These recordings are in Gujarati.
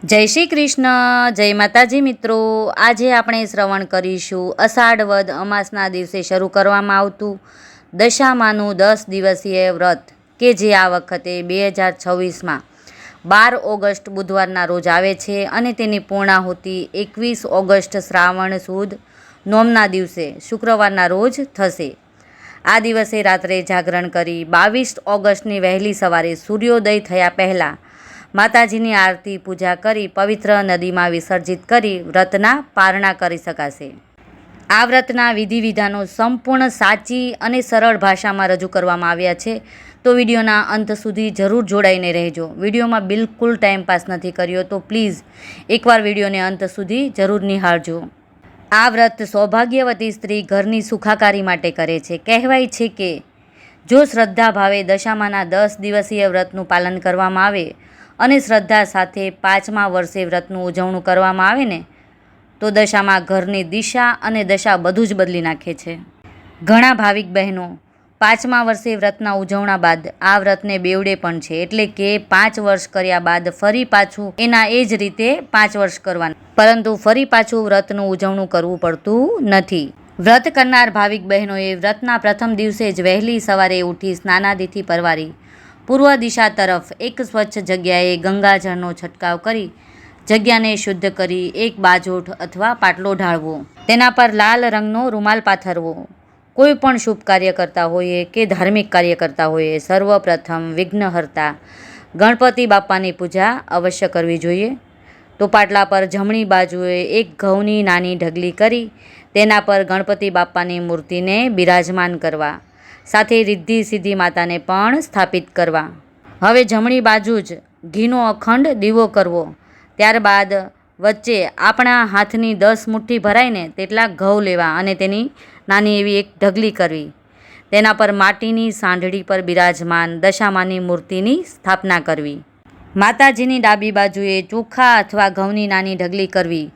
જય શ્રી કૃષ્ણ, જય માતાજી મિત્રો। આજે આપણે શ્રવણ કરીશું અષાઢ વદ અમાસના દિવસે શરૂ કરવામાં આવતું દશામાનું 10 દિવસીય વ્રત કે જે આ વખતે 2026માં 12 ઓગસ્ટ બુધવારના રોજ આવે છે અને તેની પૂર્ણાહુતિ 21 ઓગસ્ટ શ્રાવણ સુદ નોમના દિવસે શુક્રવારના રોજ થશે। આ દિવસે રાત્રે જાગરણ કરી 22 ઓગસ્ટની વહેલી સવારે સૂર્યોદય થયા પહેલાં માતાજીની આરતી પૂજા કરી પવિત્ર નદીમાં વિસર્જિત કરી વ્રતના પારણા કરી શકાશે। આ વ્રતના વિધિ વિધાનો સંપૂર્ણ સાચી અને સરળ ભાષામાં રજૂ કરવામાં આવ્યા છે, તો વિડીયોના અંત સુધી જરૂર જોડાઈને રહેજો। વિડીયોમાં બિલકુલ ટાઈમપાસ નથી કર્યો, તો પ્લીઝ એકવાર વિડીયોને અંત સુધી જરૂર નિહાળજો। આ વ્રત સૌભાગ્યવતી સ્ત્રી ઘરની સુખાકારી માટે કરે છે। કહેવાય છે કે જો શ્રદ્ધા ભાવે દશામાના 10 દિવસીય વ્રતનું પાલન કરવામાં આવે અને શ્રદ્ધા સાથે 5મા વર્ષે વ્રતનું ઉજવણું કરવામાં આવે ને તો દશામાં ઘરની દિશા અને દશા બધું જ બદલી નાખે છે। ઘણા ભાવિક બહેનો 5મા વર્ષે વ્રતના ઉજવણા બાદ આ વ્રતને બેવડે પણ છે, એટલે કે 5 વર્ષ કર્યા બાદ ફરી પાછું એના એ જ રીતે 5 વર્ષ કરવાના, પરંતુ ફરી પાછું વ્રતનું ઉજવણું કરવું પડતું નથી। વ્રત કરનાર ભાવિક બહેનોએ વ્રતના પ્રથમ દિવસે જ વહેલી સવારે ઉઠી સ્નાનાદિથી પરવારી પૂર્વ દિશા તરફ એક સ્વચ્છ જગ્યાએ ગંગાજળનો છંટકાવ કરી જગ્યાને શુદ્ધ કરી એક બાજોઠ અથવા પાટલો ઢાળવો, તેના પર લાલ રંગનો રૂમાલ પાથરવો। કોઈ પણ શુભ કાર્ય કરતા હોઈએ કે ધાર્મિક કાર્ય કરતા હોઈએ સર્વપ્રથમ વિઘ્નહર્તા ગણપતિ બાપાની પૂજા અવશ્ય કરવી જોઈએ। તો પાટલા પર જમણી બાજુએ એક ઘઉંની નાની ઢગલી કરી તેના પર ગણપતિ બાપાની મૂર્તિને બિરાજમાન કરવા, સાથે રિદ્ધિ સિદ્ધિ માતાને પણ સ્થાપિત કરવા। હવે જમણી બાજુ જ ઘીનો અખંડ દીવો કરવો, ત્યારબાદ વચ્ચે આપણા હાથની 10 મુઠ્ઠી ભરાઈને તેટલા ઘઉં લેવા અને તેની નાની એવી એક ઢગલી કરવી, તેના પર માટીની સાંઢળી પર બિરાજમાન દશામાની મૂર્તિની સ્થાપના કરવી। માતાજીની ડાબી બાજુએ ચોખા અથવા ઘઉંની નાની ઢગલી કરવી,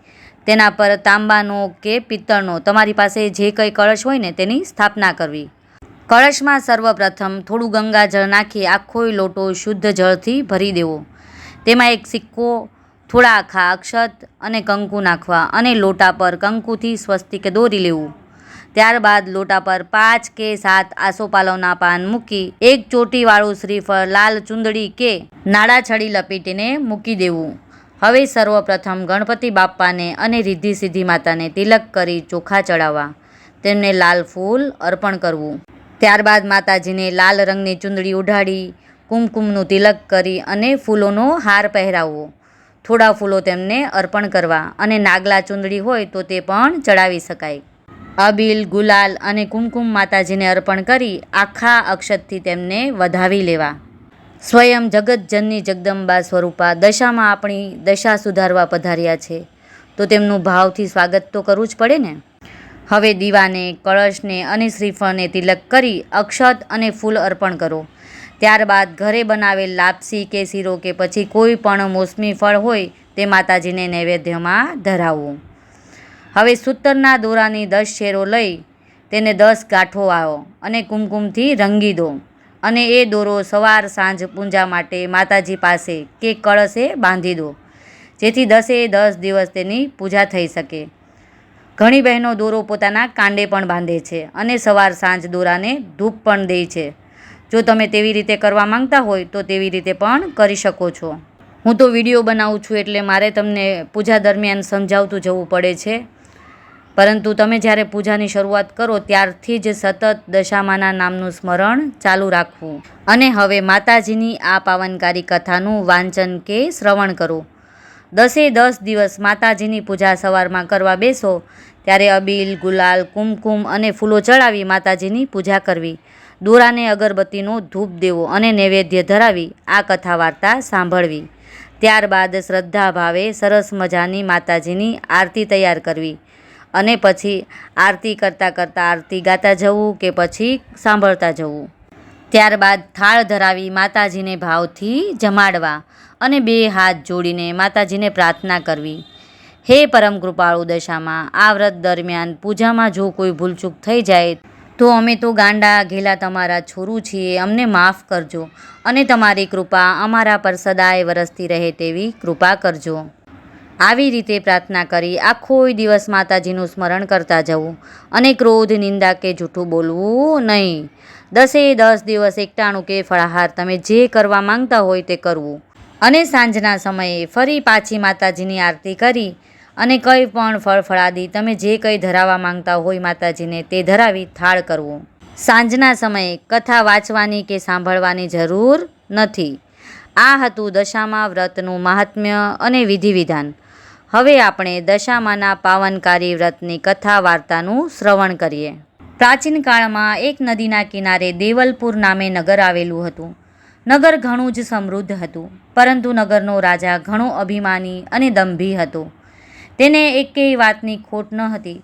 તેના પર તાંબાનો કે પિત્તળનો તમારી પાસે જે કંઈ કળશ હોય ને તેની સ્થાપના કરવી। કળશમાં સર્વપ્રથમ થોડું ગંગાજળ નાખી આખો લોટો શુદ્ધ જળથી ભરી દેવો, તેમાં એક સિક્કો, થોડા આખા અક્ષત અને કંકુ નાખવા અને લોટા પર કંકુથી સ્વસ્તિક દોરી લેવું। ત્યારબાદ લોટા પર 5 કે 7 આસોપાલવના પાન મૂકી એક ચોટીવાળું શ્રીફળ લાલ ચુંદડી કે નાળાછડી લપેટીને મૂકી દેવું। હવે સર્વપ્રથમ ગણપતિ બાપાને અને રિદ્ધિ સિદ્ધિ માતાને તિલક કરી ચોખા ચડાવવા, તેમને લાલ ફૂલ અર્પણ કરવું। ત્યારબાદ માતાજીને લાલ રંગની ચુંદડી ઉઢાડી કુમકુમનું તિલક કરી અને ફૂલોનો હાર પહેરાવવો, થોડા ફૂલો તેમને અર્પણ કરવા અને નાગલા ચુંદડી હોય તો તે પણ ચડાવી શકાય। અબીલ, ગુલાલ અને કુમકુમ માતાજીને અર્પણ કરી આખા અક્ષતથી તેમને વધાવી લેવા। સ્વયં જગતજનની જગદંબા સ્વરૂપા દશામાં આપણી દશા સુધારવા પધાર્યા છે, તો તેમનું ભાવથી સ્વાગત તો કરવું જ પડે ને। હવે દીવાને, કળશને અને શ્રીફળને તિલક કરી અક્ષત અને ફૂલ અર્પણ કરો। ત્યારબાદ ઘરે બનાવેલ લાપસી કે શીરો કે પછી કોઈ પણ મોસમી ફળ હોય તે માતાજીને નૈવેદ્યમાં ધરાવવું। હવે સૂતરના દોરાની 10 શેરો લઈ તેને 10 ગાંઠો વાવો અને કુમકુમથી રંગી દો અને એ દોરો સવાર સાંજ પૂજા માટે માતાજી પાસે કે કળશે બાંધી દો, જેથી 10 દિવસ તેની પૂજા થઈ શકે। ઘણી બહેનો દોરો પોતાના કાંડે પણ બાંધે છે અને સવાર સાંજ દોરાને ધૂપ પણ દે છે। જો તમે તેવી રીતે કરવા માંગતા હોય તો તેવી રીતે પણ કરી શકો છો। હું તો વિડીયો બનાવું છું એટલે મારે તમને પૂજા દરમિયાન સમજાવતું જવું પડે છે, પરંતુ તમે જ્યારે પૂજાની શરૂઆત કરો ત્યારથી જ સતત દશામાના નામનું સ્મરણ ચાલુ રાખવું। અને હવે માતાજીની આ પાવનકારી કથાનું વાંચન કે શ્રવણ કરો। 10 દિવસ માતાજીની પૂજા સવારમાં કરવા બેસો ત્યારે અબીલ, ગુલાલ, કુમકુમ અને ફૂલો ચડાવી માતાજીની પૂજા કરવી, દોરાને અગરબત્તીનો ધૂપ દેવો અને નૈવેદ્ય ધરાવી આ કથા વાર્તા સાંભળવી। ત્યારબાદ શ્રદ્ધા ભાવે સરસ મજાની માતાજીની આરતી તૈયાર કરવી અને પછી આરતી કરતાં કરતાં આરતી ગાતા જવું કે પછી સાંભળતા જવું। ત્યારબાદ થાળ ધરાવી માતાજીને ભાવથી જમાડવા અને 2 હાથ જોડીને માતાજીને પ્રાર્થના કરવી, હે પરમ કૃપાળુ દશામાં, આ વ્રત દરમિયાન પૂજામાં જો કોઈ ભૂલચૂક થઈ જાય તો અમે તો ગાંડા ઘેલા તમારા છોરું છીએ, અમને માફ કરજો અને તમારી કૃપા અમારા પર સદાય વરસતી રહે તેવી કૃપા કરજો. આવી રીતે પ્રાર્થના કરી આખો દિવસ માતાજીનું સ્મરણ કરતા જવું અને ક્રોધ, નિંદા કે જૂઠું બોલવું નહીં. 10 દિવસ એકટાણું કે ફળાહાર તમે જે કરવા માંગતા હોય તે કરવું અને સાંજના સમયે ફરી પાછી માતાજીની આરતી કરી અને કંઈ પણ ફળ ફળાદી તમે જે કંઈ ધરાવવા માંગતા હોય માતાજીને તે ધરાવી થાળ કરવો. સાંજના સમયે કથા વાંચવાની કે સાંભળવાની જરૂર નથી. આ હતું દશામા વ્રતનું મહાત્મ્ય અને વિધિ વિધાન. હવે આપણે દશામાના પાવનકારી વ્રતની કથા વાર્તાનું શ્રવણ કરીએ. પ્રાચીન કાળમાં એક નદીના કિનારે દેવલપુર નામે નગર આવેલું હતું. નગર ઘણું જ સમૃદ્ધ હતું, પરંતુ નગરનો રાજા ઘણો અભિમાની અને દંભી હતો. તેને એકેય વાતની ખોટ ન હતી.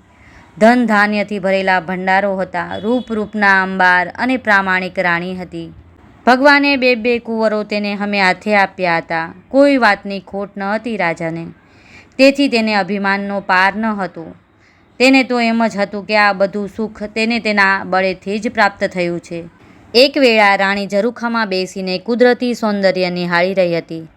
ધન ધાન્યથી ભરેલા ભંડારો હતા, રૂપના અંબાર અને પ્રામાણિક રાણી હતી. ભગવાને બે કુંવરો તેને હમે હાથે આપ્યા હતા. કોઈ વાતની ખોટ ન હતી રાજાને. તેથી તેને અભિમાનનો પાર ન હતો. તેને તો એમ જ હતું કે આ બધું સુખ તેને તેના બળેથી જ પ્રાપ્ત થયું છે. એક વેળા રાણી ઝરૂખામાં બેસીને કુદરતી સૌંદર્ય નિહાળી રહી હતી.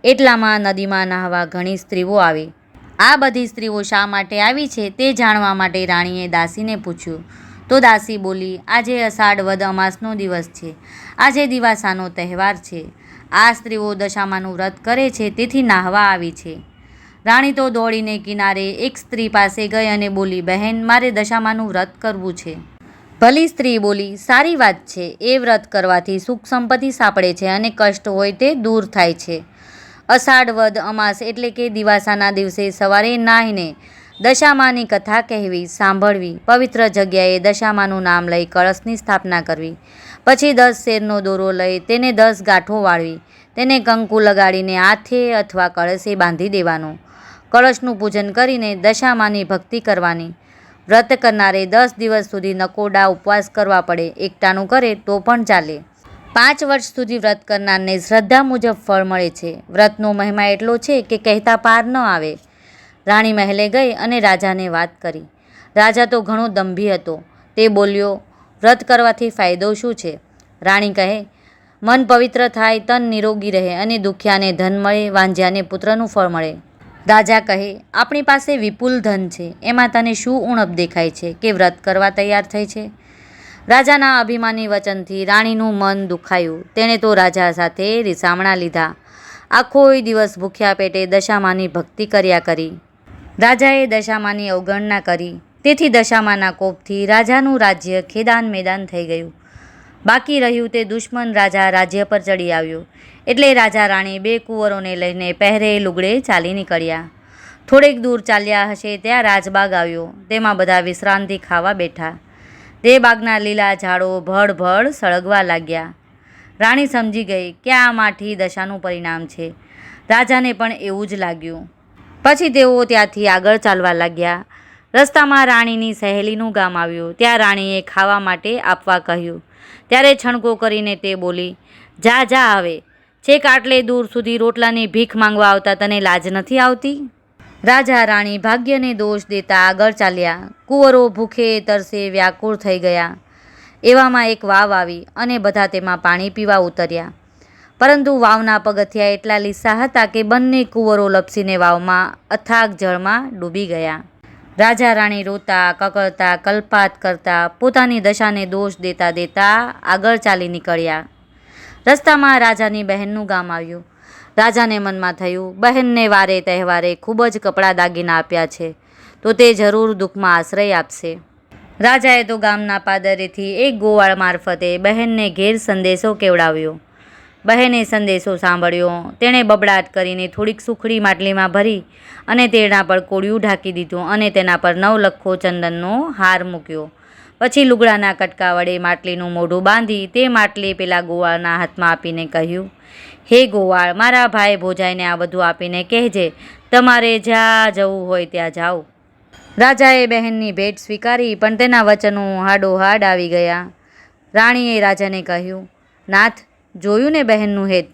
એટલામાં નદીમાં નહાવા ઘણી સ્ત્રીઓ આવી. આ બધી સ્ત્રીઓ શા માટે આવી છે તે જાણવા માટે રાણીએ દાસીને પૂછ્યું. તો દાસી બોલી, આજે અષાઢ વદ અમાસનો દિવસ છે. આજે દિવાસાનો તહેવાર છે. આ સ્ત્રીઓ દશામાનું વ્રત કરે છે, તેથી નાહવા આવી છે. રાણી તો દોડીને કિનારે એક સ્ત્રી પાસે ગઈ અને બોલી, બહેન, મારે દશામાનું વ્રત કરવું છે. ભલી સ્ત્રી બોલી, સારી વાત છે. એ વ્રત કરવાથી સુખ સંપત્તિ સાંપડે છે અને કષ્ટ હોય તે દૂર થાય છે. અષાઢ વદ અમાસ એટલે કે દિવાસાના દિવસે સવારે નાહીને દશામાની કથા કહેવી, સાંભળવી, પવિત્ર જગ્યાએ દશામાનું નામ લઈ કળશની સ્થાપના કરવી. પછી 10 શેરનો દોરો લઈ તેને 10 ગાંઠો વાળવી. તેને કંકુ લગાડીને હાથે અથવા કળશે બાંધી દેવાનો. કળશનું પૂજન કરીને દશામાની ભક્તિ કરવાની. વ્રત કરનારે 10 દિવસ સુધી નકોરડા ઉપવાસ કરવા પડે. એકટાણું કરે તો પણ ચાલે. 5 વર્ષ સુધી વ્રત કરનારને શ્રદ્ધા મુજબ ફળ મળે છે. વ્રતનો મહિમા એટલો છે કે કહેતા પાર ન આવે. રાણી મહેલે ગઈ અને રાજાને વાત કરી. રાજા તો ઘણો દંભી હતો. તે બોલ્યો, વ્રત કરવાથી ફાયદો શું છે? રાણી કહે, મન પવિત્ર થાય, તન નિરોગી રહે અને દુખિયાને ધન મળે, વાંઝ્યાને પુત્રનું ફળ મળે. રાજા કહે, આપણી પાસે વિપુલ ધન છે, એમાં તને શું ઉણપ દેખાય છે કે વ્રત કરવા તૈયાર થઈ છે? રાજાના અભિમાની વચનથી રાણીનું મન દુખાયું. તેણે તો રાજા સાથે રીસામણા લીધા. આખોય દિવસ ભૂખ્યા પેટે દશામાની ભક્તિ કર્યા કરી. રાજાએ દશામાની અવગણના કરી. તેથી દશામાના કોપથી રાજાનું રાજ્ય ખેદાન મેદાન થઈ ગયું. બાકી રહ્યું તે દુશ્મન રાજા રાજ્ય પર ચડી આવ્યો. એટલે રાજા રાણી 2 કુંવરોને લઈને પહેરે લુગડે ચાલી નીકળ્યા. થોડેક દૂર ચાલ્યા હશે ત્યાં રાજબાગ આવ્યો. તેમાં બધા વિશ્રાંતિ ખાવા બેઠા. તે બાગના લીલા ઝાડો ભડ સળગવા લાગ્યા. રાણી સમજી ગઈ કે આ માઠી દશાનું પરિણામ છે. રાજાને પણ એવું જ લાગ્યું. પછી તેઓ ત્યાંથી આગળ ચાલવા લાગ્યા. રસ્તામાં રાણીની સહેલીનું ગામ આવ્યું. ત્યાં રાણીએ ખાવા માટે આપવા કહ્યું. ત્યારે છણકો કરીને તે બોલી, જા હવે, છેક આટલે દૂર સુધી રોટલાની ભીખ માંગવા આવતા તને લાજ નથી આવતી? રાજા રાણી ભાગ્યને દોષ દેતા આગળ ચાલ્યા. કુંવરો ભૂખે તરસે વ્યાકુળ થઈ ગયા. એવામાં એક વાવ આવી અને બધા તેમાં પાણી પીવા ઉતર્યા. પરંતુ વાવના પગથિયા એટલા લીસા હતા કે બંને કુંવરો લપસીને વાવમાં અથાગ જળમાં ડૂબી ગયા. રાજા રાણી રોતા, કકળતા, કલ્પાત કરતા પોતાની દશાને દોષ દેતા આગળ ચાલી નીકળ્યા. રસ્તામાં રાજાની બહેનનું ગામ આવ્યું. રાજાને મનમાં થયું, બહેનને વારે તહેવારે ખૂબ જ કપડાં દાગીના આપ્યા છે, તો તે જરૂર દુઃખમાં આશ્રય આપશે. રાજાએ તો ગામના પાદરેથી એક ગોવાળ મારફતે બહેનને ઘેર સંદેશો કેવડાવ્યો. બહેને સંદેશો સાંભળ્યો. તેણે બબડાટ કરીને થોડીક સુખડી માટલીમાં ભરી અને તેના પર કોળિયું ઢાંકી દીધું અને તેના પર 9 લખો ચંદનનો હાર મૂક્યો. પછી લુગડાના કટકા વડે માટલીનું મોઢું બાંધી તે માટલી પેલા ગોવાળના હાથમાં આપીને કહ્યું, હે ગોવાળ, મારા ભાઈ ભોજાઈને આ બધું આપીને કહેજે, તમારે જ્યાં જવું હોય ત્યાં જાઓ. રાજાએ બહેનની ભેટ સ્વીકારી, પણ તેના વચનો હાડોહાડ આવી ગયા. રાણીએ રાજાને કહ્યું, નાથ, જોયું ને બહેનનું હેત?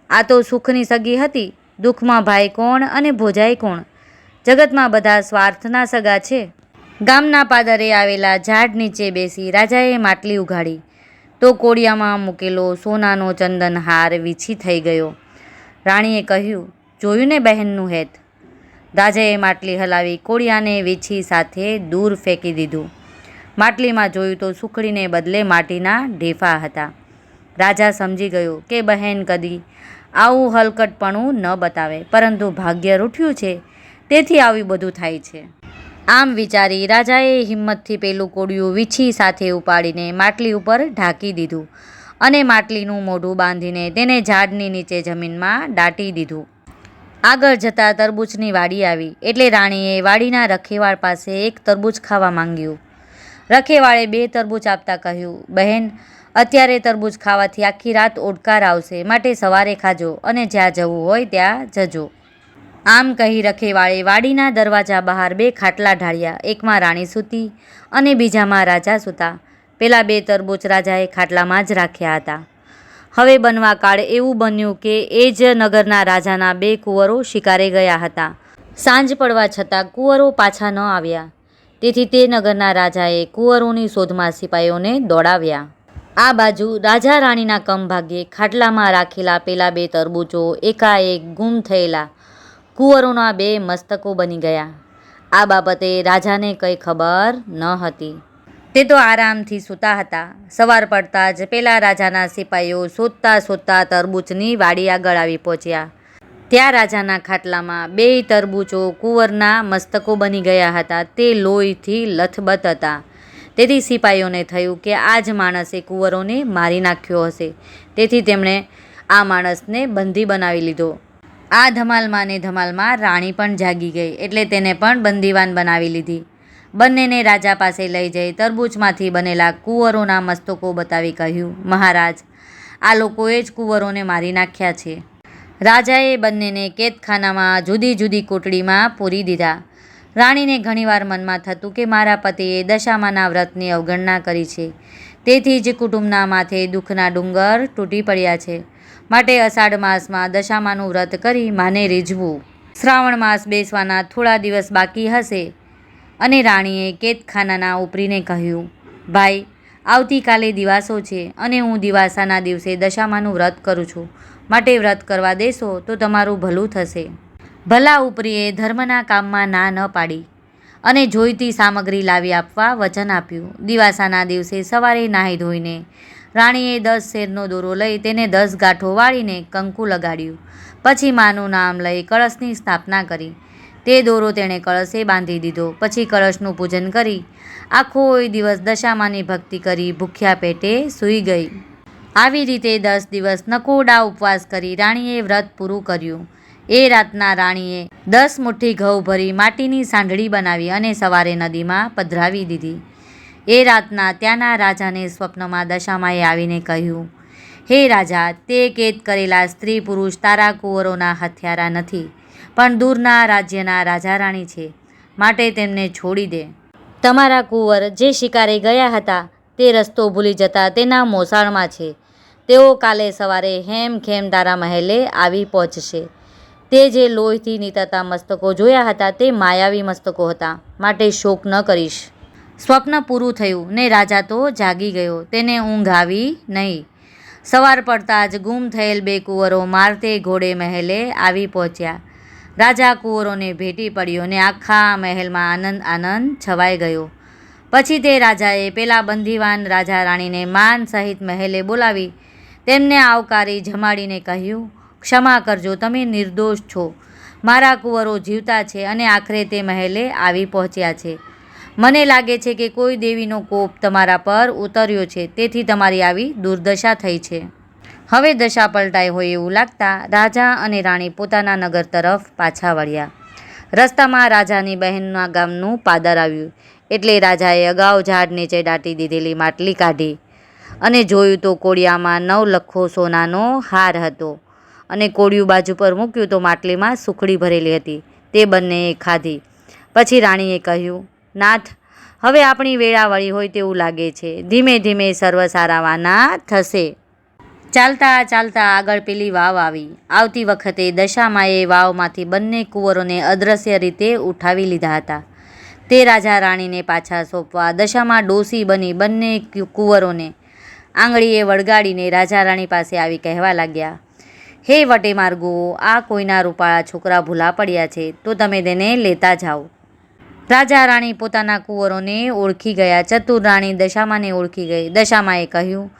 આ તો સુખની સગી હતી. દુઃખમાં ભાઈ કોણ અને ભોજાઈ કોણ? જગતમાં બધા સ્વાર્થના સગા છે. ગામના પાદરે આવેલા ઝાડ નીચે બેસી રાજાએ માટલી ઉઘાડી તો કોળિયામાં મૂકેલો સોનાનો ચંદન હાર વીછી થઈ ગયો. રાણીએ કહ્યું, જોયું ને બહેનનું હેત? રાજાએ માટલી હલાવી કોળિયાને વીછી સાથે દૂર ફેંકી દીધું. માટલીમાં જોયું તો સુખડીને બદલે માટીના ઢેફા હતા. રાજા સમજી ગયો કે બહેન કદી આવું હલકટપણું ન બતાવે, પરંતુ ભાગ્ય રૂઠ્યું છે તેથી આવી બધું થાય છે. આમ વિચારી રાજાએ હિંમતથી પેલું કોળિયું વીછી સાથે ઉપાડીને માટલી ઉપર ઢાંકી દીધું અને માટલીનું મોઢું બાંધીને તેને ઝાડની નીચે જમીનમાં દાટી દીધું. આગળ જતાં તરબૂચની વાડી આવી એટલે રાણીએ વાડીના રખેવાળ પાસે એક તરબૂચ ખાવા માંગ્યું. રખેવાળે 2 તરબૂચ આપતા કહ્યું, બહેન, અત્યારે તરબૂચ ખાવાથી આખી રાત ઓડકાર આવશે, માટે સવારે ખાજો અને જ્યાં જવું હોય ત્યાં જજો. આમ કહી રખેવાળે વાડીના દરવાજા બહાર 2 ખાટલા ઢાળ્યા. એકમાં રાણી સૂતી અને બીજામાં રાજા સૂતા. પેલા 2 તરબૂચ રાજાએ ખાટલામાં જ રાખ્યા હતા. હવે બનવા કાળ એવું બન્યું કે એ જ નગરના રાજાના 2 કુંવરો શિકારે ગયા હતા. સાંજ પડવા છતાં કુંવરો પાછા ન આવ્યા. તેથી તે નગરના રાજાએ કુંવરોની શોધમાં સિપાઈઓને દોડાવ્યા. આ બાજુ રાજા રાણીના કમભાગ્યે ખાટલામાં રાખેલા પેલા 2 તરબૂચો એકાએક ગુમ થયેલા કુંવરોના 2 મસ્તકો બની ગયા. આ બાબતે રાજાને કંઈ ખબર ન હતી. તે તો આરામથી સૂતા હતા. સવાર પડતાં જ પેલા રાજાના સિપાઈઓ શોધતા શોધતા તરબૂચની વાડી આગળ આવી પહોંચ્યા. ત્યાં રાજાના ખાટલામાં 2 તરબૂચો કુંવરના મસ્તકો બની ગયા હતા. તે લોહીથી લથબથ હતા. તેથી સિપાઈઓને થયું કે આ જ માણસે કુંવરોને મારી નાખ્યો હશે. તેથી તેમણે આ માણસને બંદી બનાવી લીધો. આ ધમાલમાં ને ધમાલમાં રાણી પણ જાગી ગઈ એટલે તેને પણ બંદીવાન બનાવી લીધી. બંનેને રાજા પાસે લઈ જઈ તરબૂચમાંથી બનેલા કુંવરોના મસ્તકો બતાવી કહ્યું, મહારાજ, આ લોકોએ જ કુંવરોને મારી નાખ્યા છે. રાજાએ બંનેને કેદખાનામાં જુદી જુદી કોટડીમાં પૂરી દીધા. રાણીને ઘણીવાર મનમાં થતું કે મારા પતિએ દશામાના વ્રતની અવગણના કરી છે, તેથી જ કુટુંબના માથે દુઃખના ડુંગર તૂટી પડ્યા છે. માટે અષાઢ માસમાં દશામાનું વ્રત કરી માને રીઝવું. શ્રાવણ માસ બેસવાના થોડા દિવસ બાકી હશે અને રાણીએ કેદખાનાના ઉપરીને કહ્યું, ભાઈ, આવતીકાલે દિવાસો છે અને હું દિવાસાના દિવસે દશામાનું વ્રત કરું છું, માટે વ્રત કરવા દેશો તો તમારું ભલું થશે. ભલા ઉપરીએ ધર્મના કામમાં ના ન પાડી અને જોઈતી સામગ્રી લાવી આપવા વચન આપ્યું. દિવાસાના દિવસે સવારે નાહી ધોઈને રાણીએ 10 શેરનો દોરો લઈ તેને 10 ગાંઠો વાળીને કંકુ લગાડ્યું. પછી માનું નામ લઈ કળશની સ્થાપના કરી. તે દોરો તેણે કળશે બાંધી દીધો. પછી કળશનું પૂજન કરી આખો દિવસ દશામાની ભક્તિ કરી ભૂખ્યા પેટે સૂઈ ગઈ. આવી રીતે 10 દિવસ નકોરડા ઉપવાસ કરી રાણીએ વ્રત પૂરું કર્યું. એ રાતના રાણીએ 10 મુઠ્ઠી ઘઉં ભરી માટીની સાંઢળી બનાવી અને સવારે નદીમાં પધરાવી દીધી. એ રાતના ત્યાંના રાજાને સ્વપ્નમાં દશામાએ આવીને કહ્યું, હે રાજા, તે કેદ કરેલા સ્ત્રી પુરુષ તારા કુંવરોના હથિયારા નથી, પણ દૂરના રાજ્યના રાજા રાણી છે, માટે તેમને છોડી દે. તમારા કુંવર જે શિકારે ગયા હતા તે રસ્તો ભૂલી જતા તેના મોસાળમાં છે. તેઓ કાલે સવારે હેમખેમ તારા મહેલે આવી પહોંચશે. તે જે લોહીથી નીતરતા મસ્તકો જોયા હતા તે માયાવી મસ્તકો હતા, માટે શોક ન કરીશ. સ્વપ્ન પૂરું થયું ને રાજા તો જાગી ગયો. તેને ઊંઘ આવી નહીં. સવાર પડતાં જ ગુમ થયેલ 2 કુંવરો મારતે ઘોડે મહેલે આવી પહોંચ્યા. રાજા કુંવરોને ભેટી પડ્યો ને આખા મહેલમાં આનંદ આનંદ છવાઈ ગયો. પછી તે રાજાએ પેલા બંદીવાન રાજા રાણીને માન સહિત મહેલે બોલાવી તેમને આવકારી જમાડીને કહ્યું, ક્ષમા કરજો, તમે નિર્દોષ છો. મારા કુંવરો જીવતા છે અને આખરે તે મહેલે આવી પહોંચ્યા છે. મને લાગે છે કે કોઈ દેવીનો કોપ તમારા પર ઉતર્યો છે, તેથી તમારી આવી દુર્દશા થઈ છે. હવે દશા પલટાઈ હોય એવું લાગતા રાજા અને રાણી પોતાના નગર તરફ પાછા વળ્યા. રસ્તામાં રાજાની બહેનના ગામનું પાદર આવ્યું એટલે રાજાએ અગાઉ ઝાડ નીચે દાટી દીધેલી માટલી કાઢી અને જોયું તો કોળિયામાં 9 લખો સોનાનો હાર હતો અને કોળિયું બાજુ પર મૂક્યું તો માટલીમાં સુખડી ભરેલી હતી. તે બંનેએ ખાધી. પછી રાણીએ કહ્યું, નાથ, હવે આપણી વેળા વળી હોય તેવું લાગે છે. ધીમે ધીમે સર્વ સારાવાના થશે. ચાલતા ચાલતા આગળ પેલી વાવ આવી. આવતી વખતે દશામાએ વાવમાંથી બંને કુંવરોને અદ્રશ્ય રીતે ઉઠાવી લીધા હતા. તે રાજા રાણીને પાછા સોંપવા દશામાં ડોસી બની બંને કુંવરોને આંગળીએ વળગાડીને રાજા રાણી પાસે આવી કહેવા લાગ્યા, હે વટે માર્ગો, આ કોઈના રૂપાળા છોકરા ભૂલા પડ્યા છે તો તમે તેને લેતા જાઓ. રાજા રાણી પોતાના કુંવરોને ઓળખી ગયા. ચતુર રાણી દશામાને ઓળખી ગઈ. દશામાએ કહ્યું,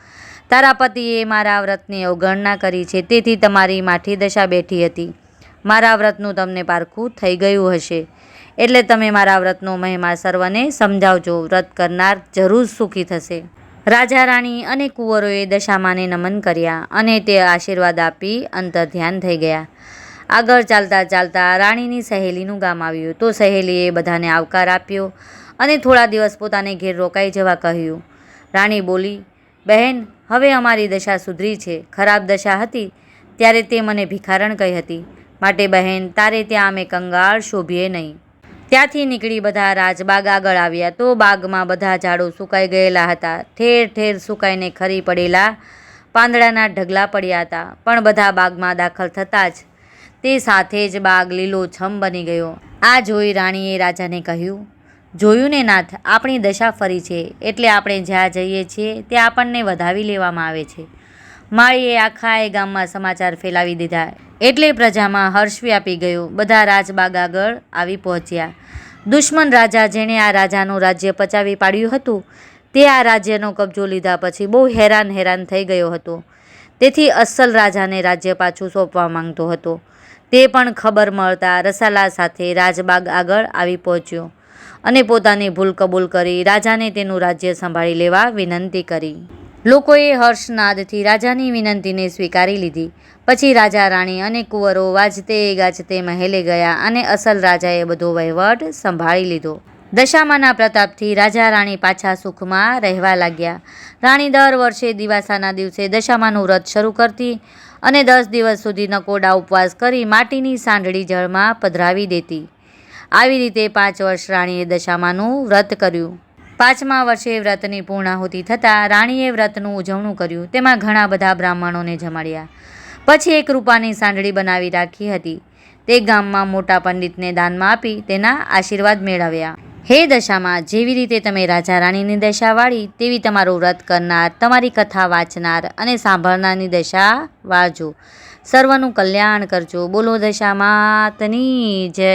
તારા પતિએ મારા વ્રતની અવગણના કરી છે, તેથી તમારી માઠી દશા બેઠી હતી. મારા વ્રતનું તમને પારખું થઈ ગયું હશે, એટલે તમે મારા વ્રતનો મહિમા સર્વને સમજાવજો. વ્રત કરનાર જરૂર સુખી થશે. રાજા રાણી અને કુંવરોએ દશામાને નમન કર્યા અને તે આશીર્વાદ આપી અંતર્ધ્યાન થઈ ગયા. આગળ ચાલતા ચાલતા રાણીની સહેલીનું ગામ આવ્યું તો સહેલીએ બધાને આવકાર આપ્યો અને થોડા દિવસ પોતાને ઘેર રોકાઈ જવા કહ્યું. રાણી બોલી, બહેન, હવે અમારી દશા સુધરી છે. ખરાબ દશા હતી ત્યારે તે મને ભિખારણ કહી હતી, માટે બહેન તારે ત્યાં અમે કંગાળ શોભીએ નહીં. ત્યાંથી નીકળી બધા રાજબાગ આગળ આવ્યા તો બાગમાં બધા ઝાડો સુકાઈ ગયેલા હતા. ઠેર ઠેર સુકાઈને ખરી પડેલા પાંદડાના ઢગલા પડ્યા હતા. પણ બધા બાગમાં દાખલ થતાં જ તે સાથે જ બાગ લીલોછમ બની ગયો. આ જોઈ રાણીએ રાજાને કહ્યું, જોયું ને નાથ, આપણી દશા ફરી છે, એટલે આપણે જ્યાં જઈએ છીએ તે આપણને વધાવી લેવામાં આવે છે. માળીએ આખા ગામમાં સમાચાર ફેલાવી દીધા, એટલે પ્રજામાં હર્ષ વ્યાપી ગયો. બધા રાજબાગ આગળ આવી પહોંચ્યા. દુશ્મન રાજા, જેણે આ રાજાનું રાજ્ય પચાવી પાડ્યું હતું, તે આ રાજ્યનો કબજો લીધા પછી બહુ હેરાન થઈ ગયો હતો. તેથી અસલ રાજાને રાજ્ય પાછું સોંપવા માંગતો હતો. તે પણ ખબર મળતા રસાલા સાથે રાજબાગ આગળ આવી પહોંચ્યો અને પોતાની ભૂલ કબૂલ કરી રાજાને તેનું રાજ્ય સંભાળી લેવા વિનંતી કરી. લોકોએ હર્ષનાદથી રાજાની વિનંતીને સ્વીકારી લીધી. પછી રાજા રાણી અને કુંવરો વાજતે ગાજતે મહેલે ગયા અને અસલ રાજાએ બધો વહીવટ સંભાળી લીધો. દશામાના પ્રતાપથી રાજા રાણી પાછા સુખમાં રહેવા લાગ્યા. રાણી દર વર્ષે દિવાસાના દિવસે દશામાનું વ્રત શરૂ કરતી અને 10 દિવસ સુધી નકોડા ઉપવાસ કરી માટીની સાંઢળી જળમાં પધરાવી દેતી. આવી રીતે 5 વર્ષ રાણીએ દશામાનું વ્રત કર્યું. 5મા વર્ષે વ્રતની પૂર્ણાહુતિ થતાં રાણીએ વ્રતનું ઉજવણું કર્યું. તેમાં ઘણા બધા બ્રાહ્મણોને જમાડ્યા. પછી એક રૂપાની સાંઢળી બનાવી રાખી હતી. તે ગામમાં મોટા પંડિતને દાનમાં આપી તેના આશીર્વાદ મેળવ્યા. હે દશામાં, જેવી રીતે તમે રાજા રાણીની દશા વાળી, તેવી તમારું વ્રત કરનાર, તમારી કથા વાંચનાર અને સાંભળનારની દશા વાળજો. સર્વનું કલ્યાણ કરજો. બોલો દશામાતની જય.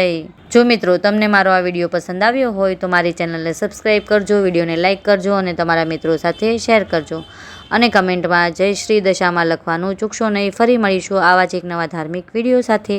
જો મિત્રો તમને મારો આ વિડીયો પસંદ આવ્યો હોય તો મારી ચેનલને સબસ્ક્રાઈબ કરજો, વિડીયોને લાઇક કરજો અને તમારા મિત્રો સાથે શેર કરજો અને કમેન્ટમાં જય શ્રી દશામાં લખવાનું ચૂકશો નહીં. ફરી મળીશું આવા જ એક નવા ધાર્મિક વિડીયો સાથે.